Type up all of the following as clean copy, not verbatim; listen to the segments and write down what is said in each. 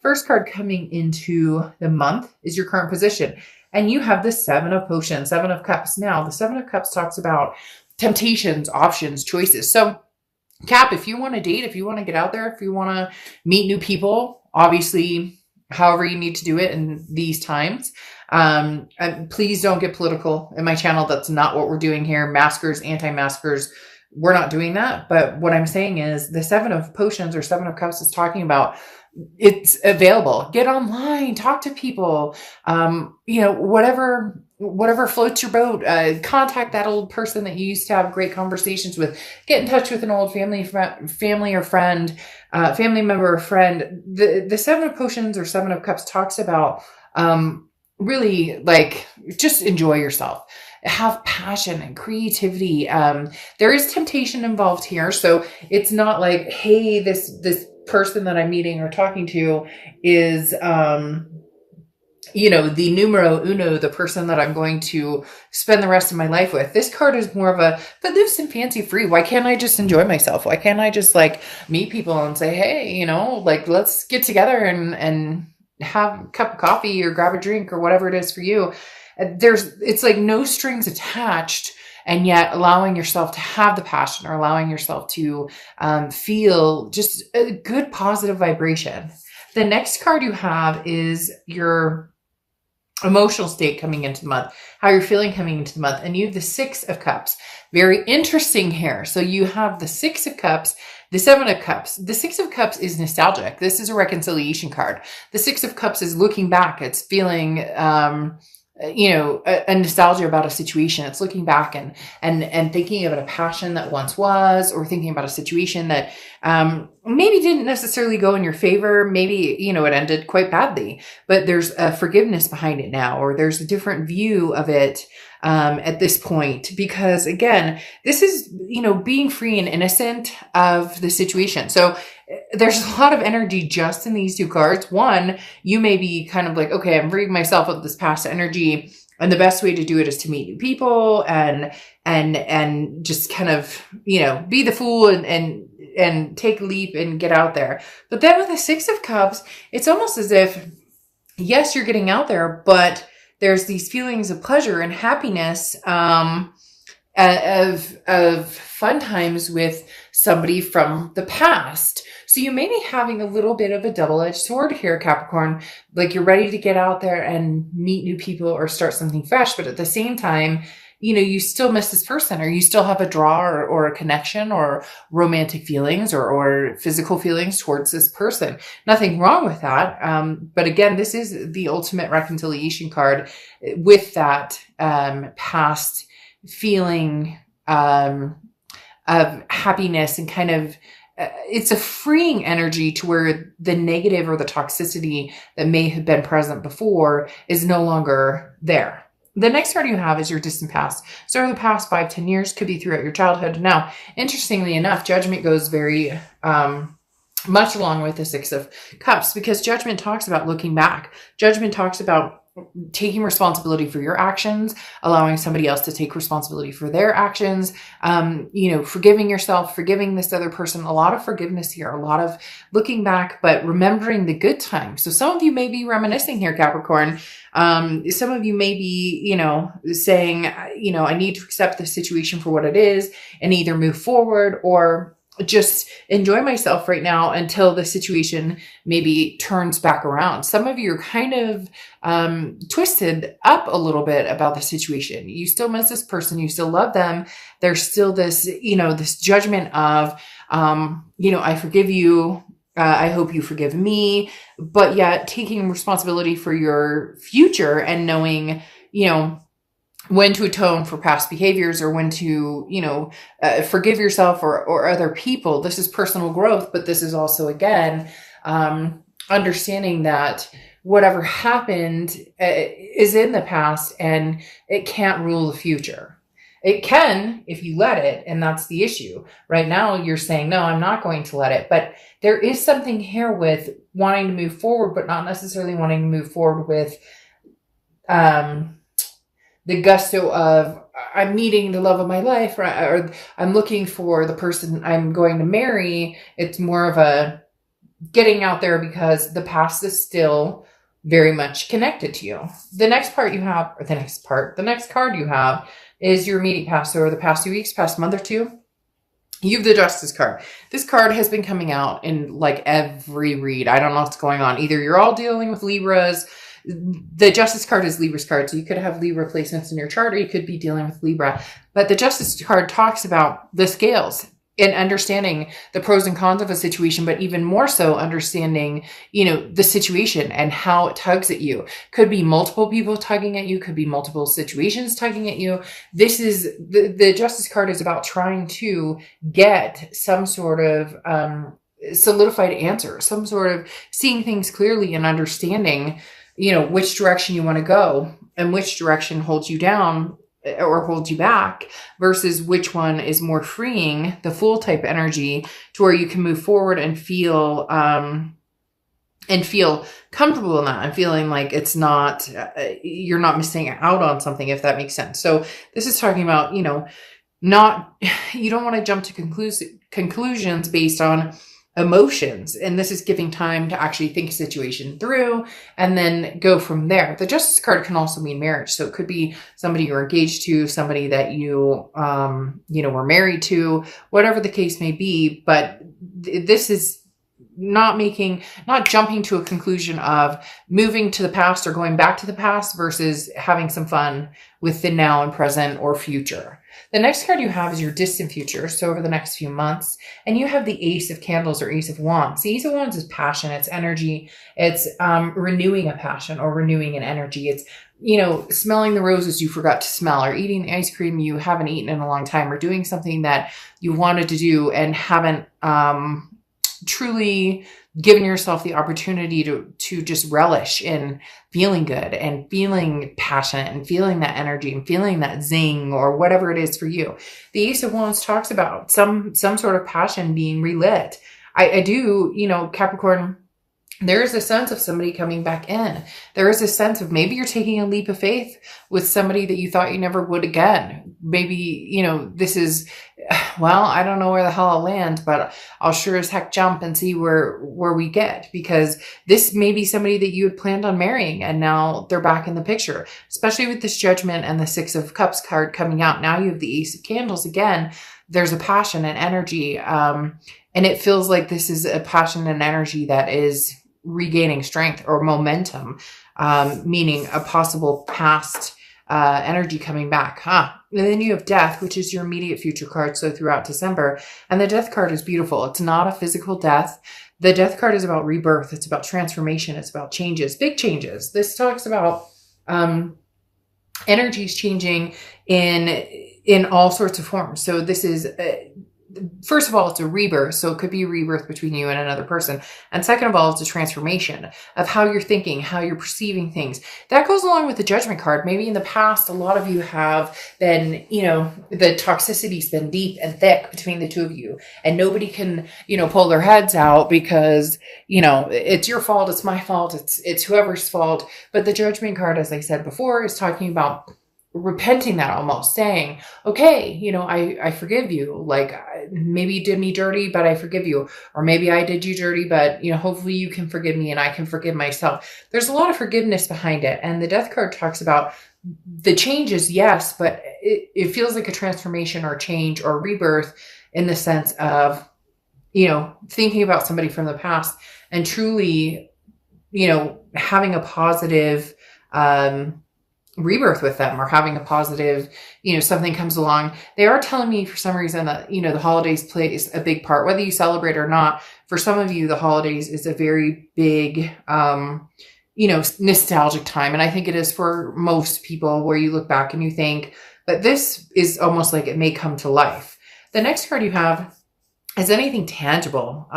first card coming into the month is your current position. And you have the Seven of Potions, Seven of Cups. Now, the Seven of Cups talks about temptations, options, choices. So, Cap, if you want to date, if you want to get out there, if you want to meet new people, obviously, however you need to do it in these times. And please don't get political in my channel. That's not what we're doing here. Maskers, anti-maskers, we're not doing that. But what I'm saying is the Seven of Potions or Seven of Cups is talking about it's available. Get online, talk to people, whatever floats your boat, contact that old person that you used to have great conversations with, get in touch with an old family or friend, family member or friend. The Seven of Potions or Seven of Cups talks about, really like just enjoy yourself, have passion and creativity. There is temptation involved here. So it's not like, hey, this person that I'm meeting or talking to is, the numero uno, the person that I'm going to spend the rest of my life with. This card is more of a, but loose and fancy free. Why can't I just enjoy myself? Why can't I just like meet people and say, hey, let's get together and have a cup of coffee or grab a drink or whatever it is for you. It's like no strings attached, and yet allowing yourself to have the passion or allowing yourself to feel just a good positive vibration. The next card you have is your emotional state coming into the month, how you're feeling coming into the month. And you have the Six of Cups. Very interesting here. So you have the Six of Cups, the Seven of Cups. The Six of Cups is nostalgic. This is a reconciliation card. The Six of Cups is looking back. It's feeling, a nostalgia about a situation. It's looking back and thinking about a passion that once was, or thinking about a situation that maybe didn't necessarily go in your favor. Maybe, it ended quite badly, but there's a forgiveness behind it now, or there's a different view of it at this point, because again, this is, being free and innocent of the situation. So there's a lot of energy just in these two cards. One, you may be kind of like, okay, I'm freeing myself of this past energy, and the best way to do it is to meet new people and just kind of, be the fool and take a leap and get out there. But then with the Six of Cups, it's almost as if, yes, you're getting out there, but there's these feelings of pleasure and happiness, of fun times with somebody from the past. So you may be having a little bit of a double-edged sword here, Capricorn. Like you're ready to get out there and meet new people or start something fresh. But at the same time, you still miss this person, or you still have a draw or a connection or romantic feelings or physical feelings towards this person. Nothing wrong with that. But again, this is the ultimate reconciliation card with that past feeling of happiness, and kind of it's a freeing energy to where the negative or the toxicity that may have been present before is no longer there. The next card you have is your distant past. So in the past 5-10 years, could be throughout your childhood. Now, interestingly enough, Judgment goes very much along with the Six of Cups, because Judgment talks about looking back. Judgment talks about taking responsibility for your actions, allowing somebody else to take responsibility for their actions, forgiving yourself, forgiving this other person. A lot of forgiveness here, a lot of looking back, but remembering the good times. So some of you may be reminiscing here, Capricorn. Some of you may be, saying, I need to accept the situation for what it is and either move forward or just enjoy myself right now until the situation maybe turns back around. Some of you are kind of twisted up a little bit about the situation. You still miss this person. You still love them. There's still this, this judgment of, I forgive you. I hope you forgive me. But yet taking responsibility for your future and knowing, when to atone for past behaviors, or when to, forgive yourself or other people. This is personal growth, but this is also, again, understanding that whatever happened is in the past and it can't rule the future. It can if you let it, and that's the issue. Right now, you're saying, no, I'm not going to let it. But there is something here with wanting to move forward, but not necessarily wanting to move forward with the gusto of, I'm meeting the love of my life, or I'm looking for the person I'm going to marry. It's more of a, getting out there because the past is still very much connected to you. The next card you have is your immediate past, or the past 2 weeks, past month or two. You have the Justice card. This card has been coming out in like every read. I don't know what's going on. Either you're all dealing with Libras. The Justice card is Libra's card. So you could have Libra placements in your chart, or you could be dealing with Libra. But the Justice card talks about the scales and understanding the pros and cons of a situation, but even more so understanding, the situation and how it tugs at you. Could be multiple people tugging at you, could be multiple situations tugging at you. This is the Justice card is about trying to get some sort of solidified answer, some sort of seeing things clearly and understanding, which direction you want to go and which direction holds you down or holds you back, versus which one is more freeing, the Fool type energy, to where you can move forward and feel comfortable in that, and feeling like it's not, you're not missing out on something, if that makes sense. So this is talking about, you don't want to jump to conclusions based on emotions. And this is giving time to actually think a situation through and then go from there. The Justice card can also mean marriage. So it could be somebody you're engaged to, somebody that you, were married to, whatever the case may be. But this is not jumping to a conclusion of moving to the past or going back to the past, versus having some fun with the now and present or future. The next card you have is your distant future, so over the next few months. And you have the Ace of Candles or Ace of Wands. The Ace of Wands is passion, it's energy, it's renewing a passion or renewing an energy. It's, smelling the roses you forgot to smell, or eating the ice cream you haven't eaten in a long time, or doing something that you wanted to do and haven't truly given yourself the opportunity to just relish in feeling good and feeling passionate and feeling that energy and feeling that zing, or whatever it is for you. The Ace of Wands talks about some sort of passion being relit. I do, Capricorn, there is a sense of somebody coming back in. There is a sense of maybe you're taking a leap of faith with somebody that you thought you never would again. Maybe, this is, well, I don't know where the hell I'll land, but I'll sure as heck jump and see where we get, because this may be somebody that you had planned on marrying and now they're back in the picture, especially with this Judgment and the Six of Cups card coming out. Now you have the Ace of Candles again. There's a passion and energy. And it feels like this is a passion and energy that is regaining strength or momentum, meaning a possible past energy coming back. And then you have Death, which is your immediate future card. So throughout December, and the Death card is beautiful. It's not a physical death. The Death card is about rebirth. It's about transformation. It's about changes, big changes. This talks about energies changing in all sorts of forms. So this is first of all, it's a rebirth. So it could be a rebirth between you and another person. And second of all, it's a transformation of how you're thinking, how you're perceiving things. That goes along with the Judgment card. Maybe in the past, a lot of you have been, the toxicity's been deep and thick between the two of you. And nobody can, pull their heads out because, it's your fault. It's my fault. It's whoever's fault. But the Judgment card, as I said before, is talking about repenting, that almost saying, okay, I forgive you. Like maybe you did me dirty, but I forgive you. Or maybe I did you dirty, but hopefully you can forgive me and I can forgive myself. There's a lot of forgiveness behind it. And the Death card talks about the changes, yes, but it feels like a transformation or change or rebirth in the sense of, thinking about somebody from the past and truly, having a positive, rebirth with them, or having a positive, something comes along. They are telling me for some reason that, the holidays plays a big part, whether you celebrate or not. For some of you, the holidays is a very big, nostalgic time. And I think it is for most people, where you look back and you think, but this is almost like it may come to life. The next card you have is anything tangible,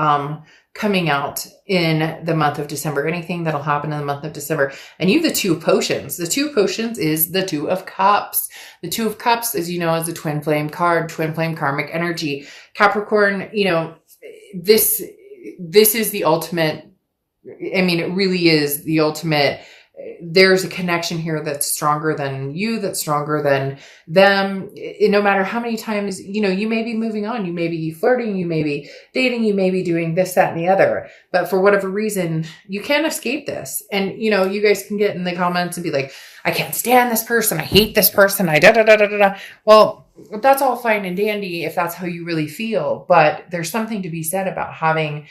coming out in the month of December, anything that'll happen in the month of December. And you have the Two of Potions. The Two of Potions is the Two of Cups. The Two of Cups, as you know, is a twin flame card, twin flame karmic energy. Capricorn, this is the ultimate. I mean, it really is the ultimate there's a connection here that's stronger than you, that's stronger than them. No matter how many times, you may be moving on, you may be flirting, you may be dating, you may be doing this, that, and the other. But for whatever reason, you can't escape this. And, you guys can get in the comments and be like, I can't stand this person. I hate this person. I da da da da da da. Well, that's all fine and dandy if that's how you really feel. But there's something to be said about having,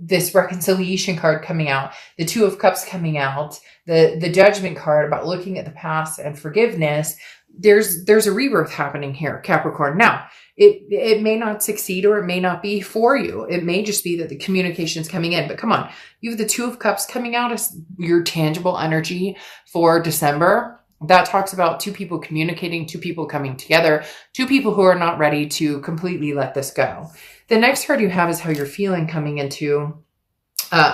this reconciliation card coming out, the Two of Cups coming out, the Judgment card about looking at the past and forgiveness. There's a rebirth happening here, Capricorn. Now, it may not succeed, or it may not be for you. It may just be that the communication is coming in. But come on, you have the Two of Cups coming out as your tangible energy for December. That talks about two people communicating, two people coming together, two people who are not ready to completely let this go. The next card you have is how you're feeling coming into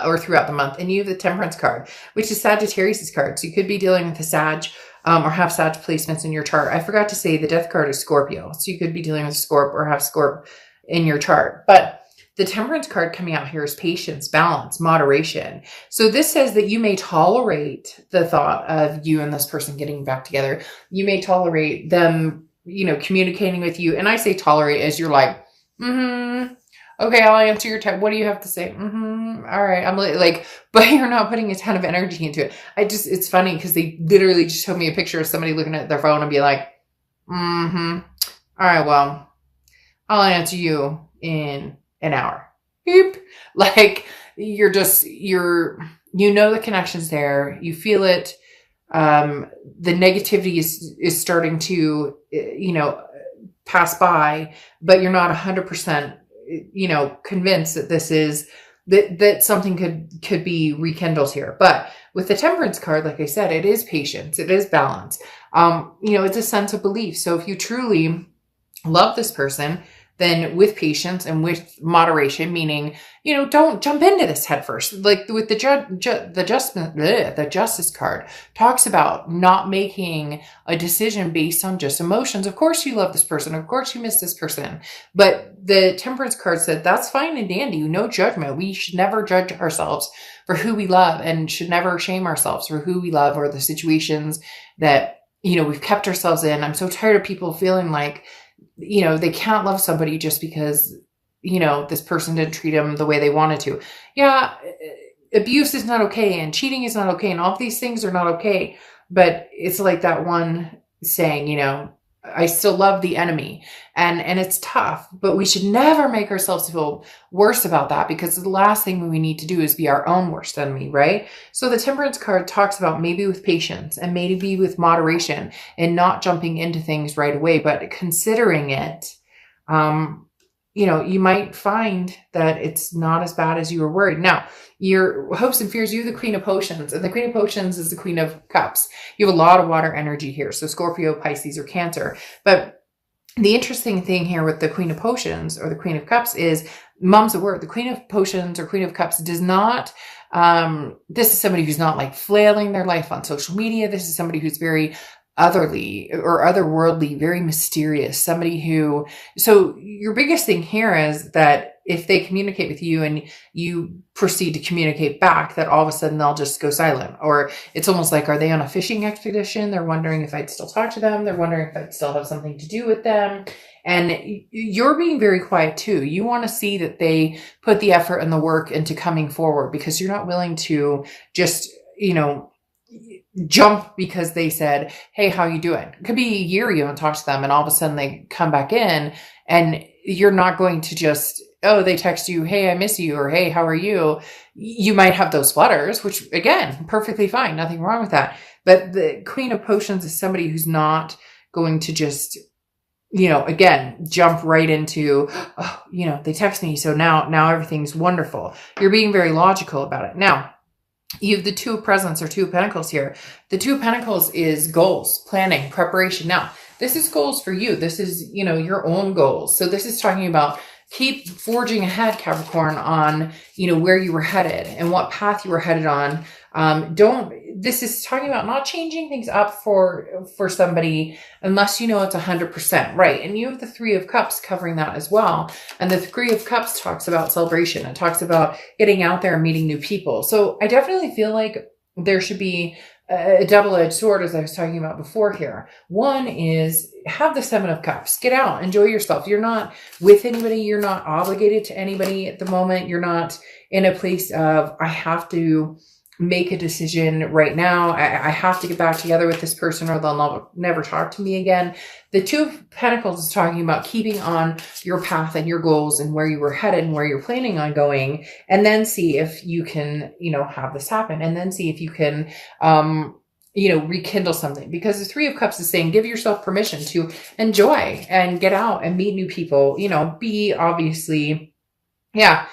or throughout the month. And you have the Temperance card, which is Sagittarius' card. So you could be dealing with a Sag or have Sag placements in your chart. I forgot to say the Death card is Scorpio. So you could be dealing with Scorp or have Scorp in your chart. But the Temperance card coming out here is patience, balance, moderation. So this says that you may tolerate the thought of you and this person getting back together. You may tolerate them, communicating with you. And I say tolerate as you're like, okay, I'll answer your text. What do you have to say? All right. I'm like, but you're not putting a ton of energy into it. It's funny because they literally just showed me a picture of somebody looking at their phone and be like, all right, well, I'll answer you in an hour. Beep. Like the connection's there. You feel it. The negativity is starting to, pass by, but you're not 100%, convinced that this is, that something could be rekindled here. But with the Temperance card, like I said, it is patience. It is balance. It's a sense of belief. So if you truly love this person, then with patience and with moderation, meaning, don't jump into this head first. Like with the Justice card talks about not making a decision based on just emotions. Of course you love this person. Of course you miss this person. But the Temperance card said that's fine and dandy. No judgment. We should never judge ourselves for who we love, and should never shame ourselves for who we love or the situations that, we've kept ourselves in. I'm so tired of people feeling like, they can't love somebody just because, this person didn't treat them the way they wanted to. Yeah, abuse is not okay, and cheating is not okay, and all of these things are not okay. But it's like that one saying, I still love the enemy, and it's tough, but we should never make ourselves feel worse about that, because the last thing we need to do is be our own worst enemy, right? So the Temperance card talks about maybe with patience and maybe with moderation and not jumping into things right away, but considering it. You might find that it's not as bad as you were worried. Now, your hopes and fears, you have the Queen of Potions, and the Queen of Potions is the Queen of Cups. You have a lot of water energy here. So Scorpio, Pisces, or Cancer. But the interesting thing here with the Queen of Potions or the Queen of Cups is mom's a word. The Queen of Potions or Queen of Cups does not, this is somebody who's not like flailing their life on social media. This is somebody who's very otherly or otherworldly, very mysterious, somebody who, so your biggest thing here is that if they communicate with you and you proceed to communicate back, that all of a sudden they'll just go silent. Or it's almost like, are they on a fishing expedition? They're wondering if I'd still talk to them. They're wondering if I'd still have something to do with them. And you're being very quiet too. You want to see that they put the effort and the work into coming forward, because you're not willing to just, jump because they said, hey, how you doing? It could be a year you haven't talked to them, and all of a sudden they come back in, and you're not going to just, oh, they text you, hey, I miss you, or hey, how are you? You might have those flutters, which again, perfectly fine. Nothing wrong with that. But the Queen of Potions is somebody who's not going to just, again, jump right into, oh, they text me, so now everything's wonderful. You're being very logical about it. Now, you have the Two of Presents or Two of Pentacles here. The Two of Pentacles is goals, planning, preparation. Now, this is goals for you. This is, your own goals. So this is talking about keep forging ahead, Capricorn, on, where you were headed and what path you were headed on. This is talking about not changing things up for somebody unless it's 100% right. And you have the Three of Cups covering that as well. And the Three of Cups talks about celebration. It talks about getting out there and meeting new people. So I definitely feel like there should be a double-edged sword, as I was talking about before here. One is have the Seven of Cups. Get out, enjoy yourself. You're not with anybody. You're not obligated to anybody at the moment. You're not in a place of, I have to make a decision right now. I have to get back together with this person or they'll never talk to me again. The Two of Pentacles is talking about keeping on your path and your goals and where you were headed and where you're planning on going, and then see if you can, have this happen, and then see if you can, rekindle something. Because the Three of Cups is saying, give yourself permission to enjoy and get out and meet new people, be obviously, yeah.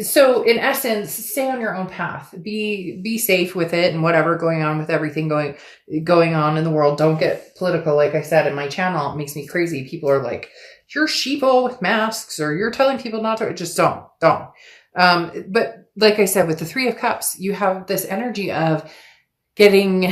So in essence, stay on your own path, be safe with it and whatever going on with everything going on in the world. Don't get political. Like I said in my channel, it makes me crazy. People are like, you're sheeple with masks, or you're telling people not to. Just don't. But like I said, with the Three of Cups, you have this energy of getting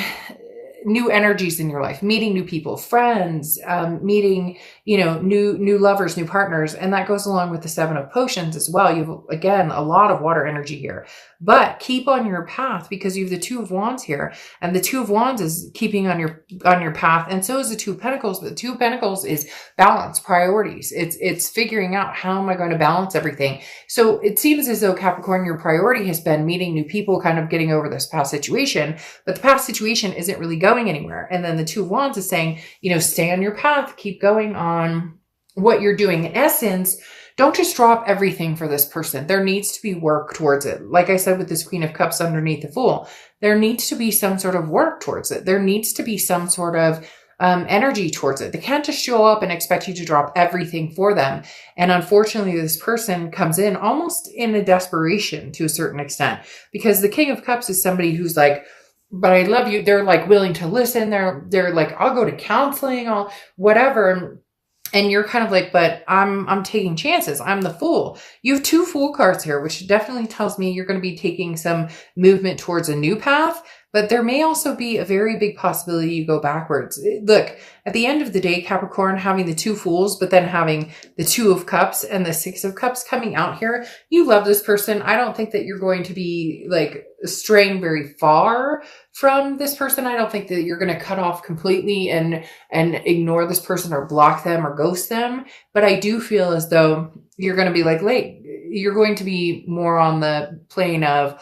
new energies in your life, meeting new people, friends, meeting, new lovers, new partners. And that goes along with the Seven of Potions as well. You have, again, a lot of water energy here, but keep on your path, because you have the Two of Wands here, and the Two of Wands is keeping on your path. And so is the Two of Pentacles, but the Two of Pentacles is balance, priorities. It's figuring out, how am I going to balance everything? So it seems as though, Capricorn, your priority has been meeting new people, kind of getting over this past situation, but the past situation isn't really going anywhere. And then the Two of Wands is saying, stay on your path, keep going on what you're doing. In essence, don't just drop everything for this person. There needs to be work towards it. Like I said, with this Queen of Cups underneath the Fool, there needs to be some sort of work towards it. There needs to be some sort of energy towards it. They can't just show up and expect you to drop everything for them. And unfortunately, this person comes in almost in a desperation to a certain extent, because the King of Cups is somebody who's like, but I love you. They're like willing to listen. They're like, I'll go to counseling, I'll whatever. And you're kind of like, but I'm taking chances. I'm the Fool. You have two Fool cards here, which definitely tells me you're going to be taking some movement towards a new path, but there may also be a very big possibility you go backwards. Look, at the end of the day, Capricorn, having the two Fools, but then having the Two of Cups and the Six of Cups coming out here, you love this person. I don't think that you're going to be like straying very far from this person. I don't think that you're going to cut off completely and ignore this person or block them or ghost them. But I do feel as though you're going to be like, you're going to be more on the plane of,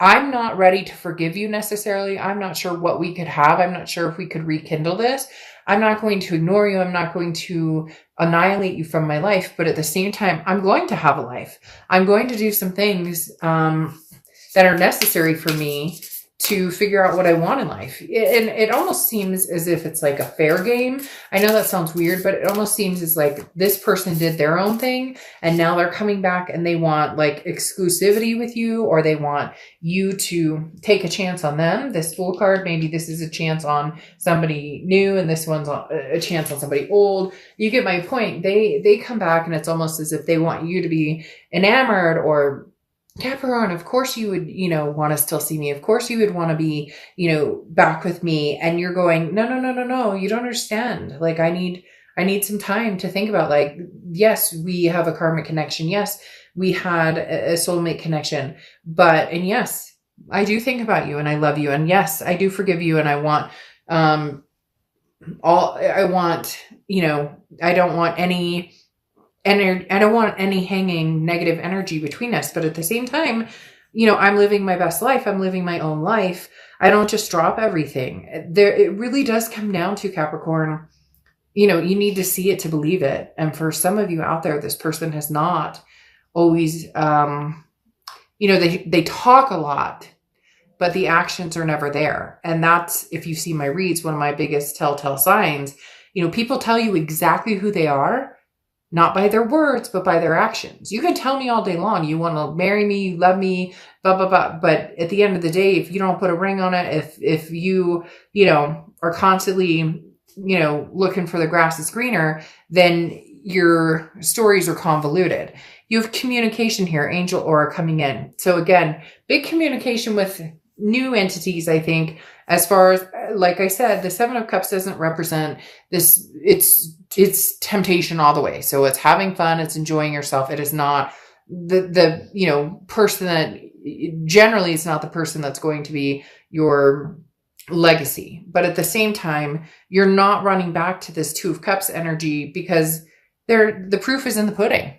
I'm not ready to forgive you necessarily. I'm not sure what we could have. I'm not sure if we could rekindle this. I'm not going to ignore you. I'm not going to annihilate you from my life. But at the same time, I'm going to have a life. I'm going to do some things that are necessary for me to figure out what I want in life. And it almost seems as if it's like a fair game. I know that sounds weird, but it almost seems as like this person did their own thing and now they're coming back and they want like exclusivity with you, or they want you to take a chance on them. This Fool card, maybe this is a chance on somebody new and this one's a chance on somebody old. You get my point. They come back and it's almost as if they want you to be enamored, or Capricorn, of course you would, want to still see me. Of course you would want to be, back with me. And you're going, no. You don't understand. Like, I need some time to think about, like, yes, we have a karmic connection. Yes, we had a soulmate connection, and yes, I do think about you and I love you. And yes, I do forgive you. And I want, I don't want any I don't want any hanging negative energy between us. But at the same time, I'm living my best life. I'm living my own life. I don't just drop everything. It really does come down to, Capricorn, you need to see it to believe it. And for some of you out there, this person has not always, they talk a lot, but the actions are never there. And that's, if you see my reads, one of my biggest telltale signs. People tell you exactly who they are, not by their words, but by their actions. You can tell me all day long, you want to marry me, you love me, blah, blah, blah. But at the end of the day, if you don't put a ring on it, if you, are constantly, looking for the grass is greener, then your stories are convoluted. You have communication here, angel aura coming in. So again, big communication with new entities, I think, as far as, like I said, the Seven of Cups doesn't represent this. It's temptation all the way. So it's having fun. It's enjoying yourself. It is not the person that generally it's not the person that's going to be your legacy. But at the same time, you're not running back to this Two of Cups energy because the proof is in the pudding.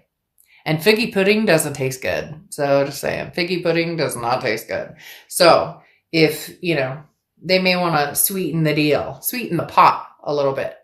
And figgy pudding doesn't taste good. So just saying, figgy pudding does not taste good. So if, they may want to sweeten the deal, sweeten the pot a little bit.